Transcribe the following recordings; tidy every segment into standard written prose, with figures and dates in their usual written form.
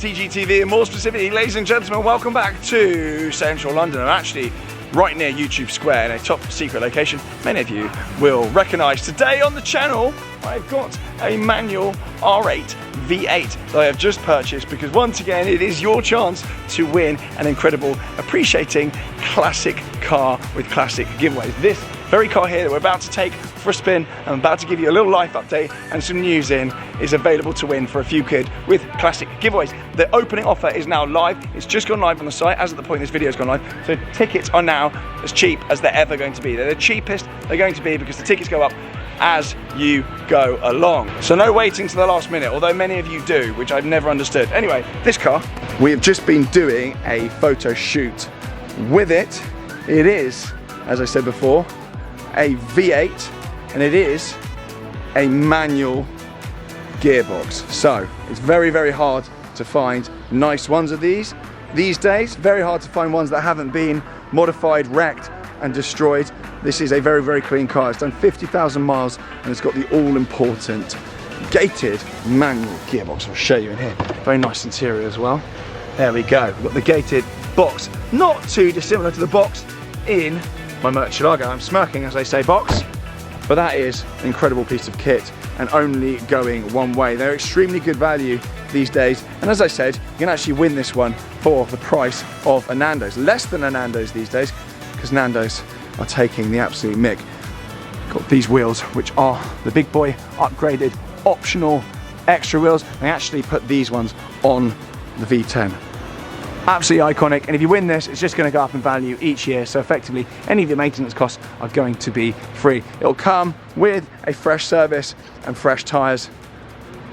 TGTV, and more specifically, ladies and gentlemen, welcome back to Central London. I'm actually right near YouTube Square in a top secret location many of you will recognise. Today on the channel, I've got a manual R8 V8 that I have just purchased because once again, it is your chance to win an incredible appreciating classic car with classic giveaways. This very car here that we're about to take for a spin, I'm about to give you a little life update and some news in, is available to win for a few quid with classic giveaways. The opening offer is now live. It's just gone live on the site as at the point this video has gone live. So tickets are now as cheap as they're ever going to be. They're the cheapest they're going to be because the tickets go up as you go along. So no waiting to the last minute, although many of you do, which I've never understood. Anyway, this car, we have just been doing a photo shoot with it. It is, as I said before, a V8, and it is a manual gearbox. So it's very, very hard to find nice ones of these days. Very hard to find ones that haven't been modified, wrecked and destroyed. This is a very, very clean car. It's done 50,000 miles and it's got the all-important gated manual gearbox. I'll show you in here. Very nice interior as well. There we go. We've got the gated box, not too dissimilar to the box in my Murcielago. I'm smirking as I say box, but that is an incredible piece of kit and only going one way. They're extremely good value these days, and as I said, you can actually win this one for the price of a Nando's. Less than a Nando's these days, because Nando's are taking the absolute mick. Got these wheels, which are the big boy upgraded optional extra wheels. They actually put these ones on the V10. Absolutely iconic, and if you win this, it's just going to go up in value each year, so effectively any of your maintenance costs are going to be free. It'll come with a fresh service and fresh tyres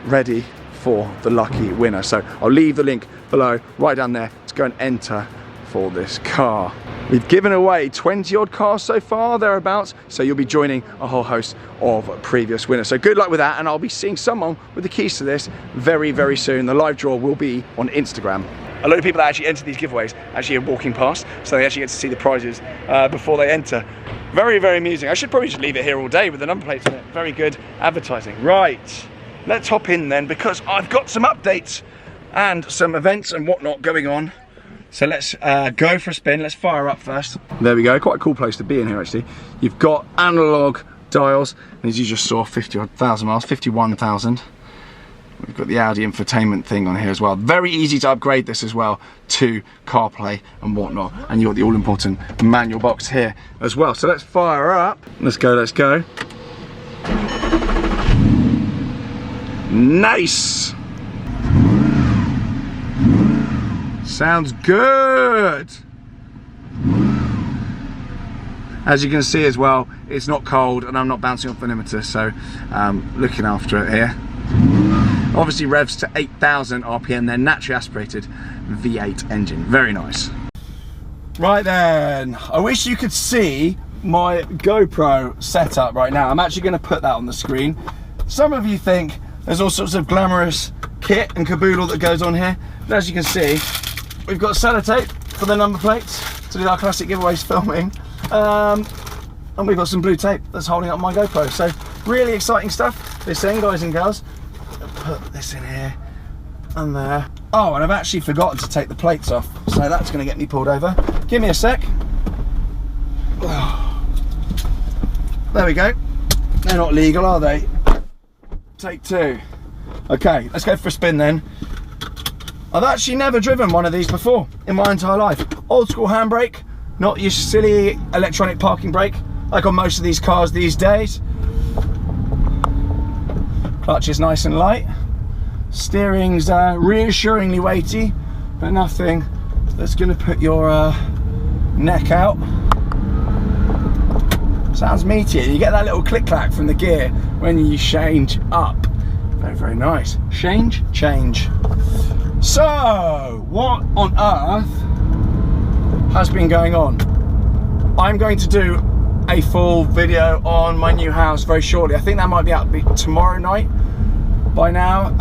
ready for the lucky winner. So I'll leave the link below, right down there, to go and enter for this car. We've given away 20 odd cars so far, thereabouts, so you'll be joining a whole host of previous winners. So good luck with that, and I'll be seeing someone with the keys to this very, very soon. The live draw will be on Instagram. A lot of people that actually enter these giveaways actually are walking past, so they actually get to see the prizes before they enter. Very, very amusing. I should probably just leave it here all day with the number plates on it. Very good advertising. Right, let's hop in then, because I've got some updates and some events and whatnot going on. So let's go for a spin. Let's fire up first. There we go. Quite a cool place to be in here, actually. You've got analog dials, and as you just saw, 50,000 miles, 51,000. We've got the Audi infotainment thing on here as well. Very easy to upgrade this as well to CarPlay and whatnot. And you've got the all-important manual box here as well. So let's fire up. Let's go, let's go. Nice. Sounds good. As you can see as well, it's not cold and I'm not bouncing off the limiter, so looking after it here. Obviously revs to 8,000 RPM, they're naturally aspirated V8 engine, very nice. Right then, I wish you could see my GoPro setup right now. I'm actually going to put that on the screen. Some of you think there's all sorts of glamorous kit and caboodle that goes on here, but as you can see, we've got sellotape for the number plates to do our classic giveaways filming, and we've got some blue tape that's holding up my GoPro. So really exciting stuff this thing, guys and girls. Put this in here and there. Oh, and I've actually forgotten to take the plates off, so that's going to get me pulled over. Give me a sec. There we go. They're not legal, are they? Take two. Okay, let's go for a spin then. I've actually never driven one of these before in my entire life. Old school handbrake, not your silly electronic parking brake like on most of these cars these days. Clutch is nice and light. Steering's reassuringly weighty, but nothing that's going to put your neck out. Sounds meaty. You get that little click-clack from the gear when you change up. Very, very nice. Change. So, what on earth has been going on? I'm going to do a full video on my new house very shortly. I think that might be out tomorrow night by now.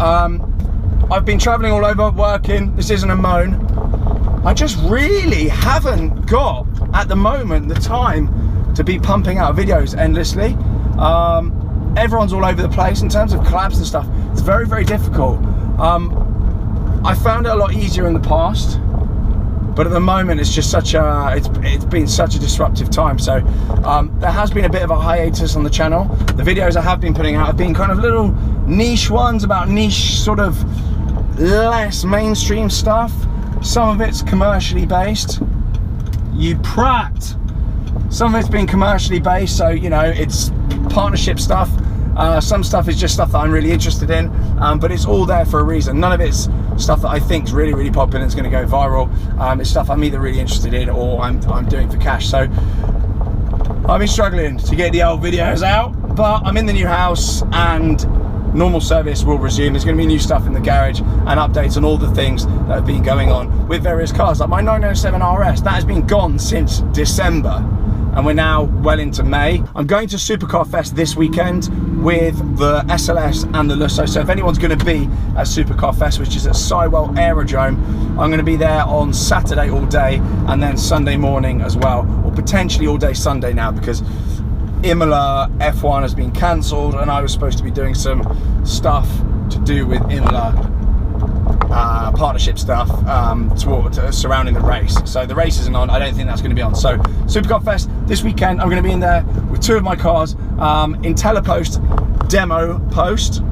I've been traveling all over working. This isn't a moan. I just really haven't got at the moment the time to be pumping out videos endlessly. Everyone's all over the place in terms of collabs and stuff. It's very, very difficult. I found it a lot easier in the past, but at the moment it's just such a, it's been such a disruptive time. So there has been a bit of a hiatus on the channel. The videos I have been putting out have been kind of little niche ones about niche, sort of less mainstream stuff. Some of it's commercially based. You prat. Some of it's been commercially based, so you know, it's partnership stuff. Some stuff is just stuff that I'm really interested in, but it's all there for a reason. None of it's stuff that I think is really, really popular and it's going to go viral. It's stuff I'm either really interested in or I'm doing for cash. So I've been struggling to get the old videos out, but I'm in the new house and normal service will resume. There's going to be new stuff in the garage and updates on all the things that have been going on with various cars, like my 907 RS. That has been gone since December. And we're now well into May. I'm going to Supercar Fest this weekend with the SLS and the Lusso. So if anyone's going to be at Supercar Fest, which is at Sywell Aerodrome, I'm going to be there on Saturday all day and then Sunday morning as well, or potentially all day Sunday now, because Imola F1 has been cancelled and I was supposed to be doing some stuff to do with Imola partnership stuff surrounding the race. So the race isn't on. I don't think that's going to be on. So Supercar Fest this weekend, I'm going to be in there with two of my cars in telepost demo post,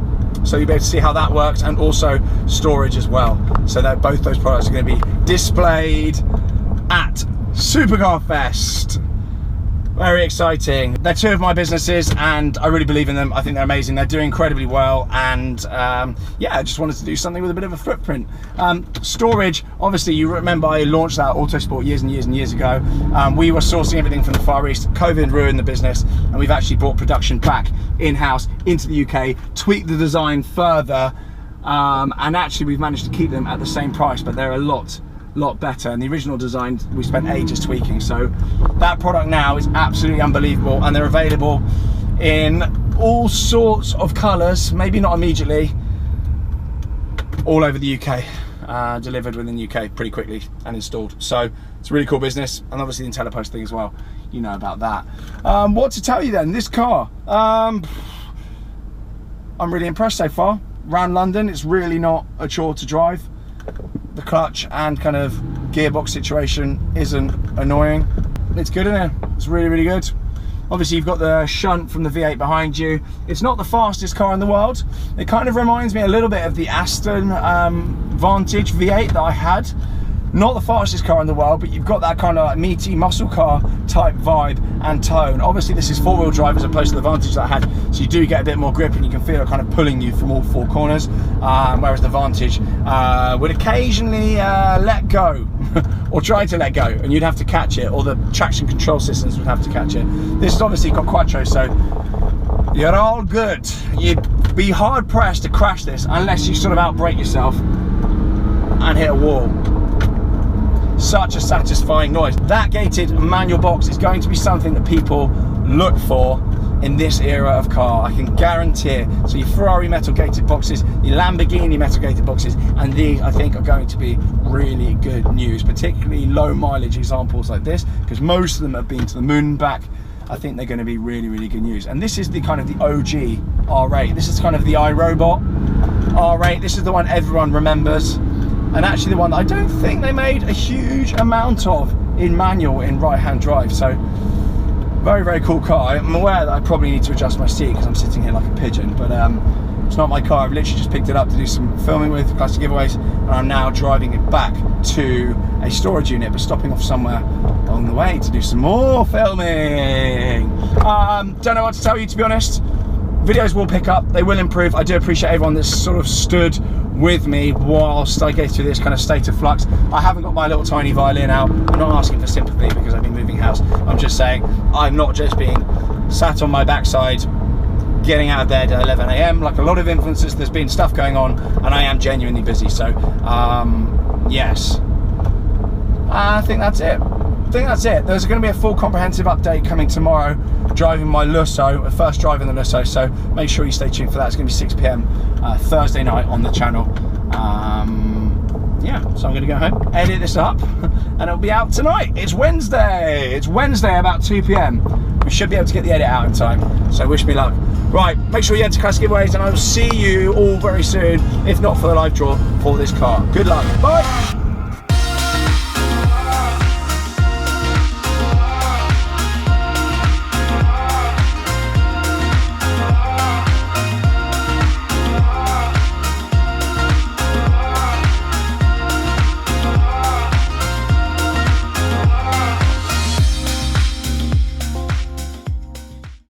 so you'll be able to see how that works, and also storage as well, so that both those products are going to be displayed at Supercar Fest. Very exciting. They're two of my businesses and I really believe in them. I think they're amazing. They're doing incredibly well, and yeah, I just wanted to do something with a bit of a footprint. Storage, obviously you remember I launched that Autosport years and years and years ago. We were sourcing everything from the Far East. COVID ruined the business and we've actually brought production back in-house into the UK, tweaked the design further, and actually we've managed to keep them at the same price, but they're a lot better. And the original design we spent ages tweaking, so that product now is absolutely unbelievable, and they're available in all sorts of colours, maybe not immediately, all over the UK, delivered within the UK pretty quickly and installed. So it's a really cool business, and obviously the telepost thing as well, you know about that. What to tell you then, this car, I'm really impressed so far. Around London, it's really not a chore to drive. The clutch and kind of gearbox situation isn't annoying. It's good in there. It's really, really good. Obviously you've got the shunt from the V8 behind you. It's not the fastest car in the world. It kind of reminds me a little bit of the Aston Vantage V8 that I had. Not the fastest car in the world, but you've got that kind of like meaty muscle car type vibe and tone. Obviously this is four-wheel drive as opposed to the Vantage that I had, so you do get a bit more grip and you can feel it kind of pulling you from all four corners, whereas the Vantage would occasionally let go or try to let go, and you'd have to catch it, or the traction control systems would have to catch it. This has obviously got Quattro, so you're all good. You'd be hard pressed to crash this unless you sort of outbrake yourself and hit a wall. Such a satisfying noise. That gated manual box is going to be something that people look for in this era of car, I can guarantee it. So your Ferrari metal gated boxes, your Lamborghini metal gated boxes, and these I think are going to be really good news, particularly low mileage examples like this, because most of them have been to the moon and back. I think they're going to be really, really good news. And this is the kind of the OG R8. This is kind of the iRobot R8. This is the one everyone remembers. And actually the one that I don't think they made a huge amount of in manual in right-hand drive. So very, very cool car. I'm aware that I probably need to adjust my seat because I'm sitting here like a pigeon, but it's not my car. I've literally just picked it up to do some filming with, plus giveaways, and I'm now driving it back to a storage unit, but stopping off somewhere along the way to do some more filming. Don't know what to tell you, to be honest. Videos will pick up, they will improve. I do appreciate everyone that's sort of stood with me whilst I go through this kind of state of flux. I haven't got my little tiny violin out. I'm not asking for sympathy because I've been moving house. I'm just saying I'm not just being sat on my backside getting out of bed at 11 AM like a lot of influencers. There's been stuff going on and I am genuinely busy. So yes, I think that's it. There's going to be a full comprehensive update coming tomorrow, driving my Lusso, first drive in the Lusso, so make sure you stay tuned for that. It's going to be 6 PM Thursday night on the channel. Yeah, so I'm going to go home, edit this up, and it'll be out tonight. It's Wednesday about 2 PM. We should be able to get the edit out in time, so wish me luck. Right, make sure you enter class giveaways, and I will see you all very soon, if not for the live draw for this car. Good luck. Bye.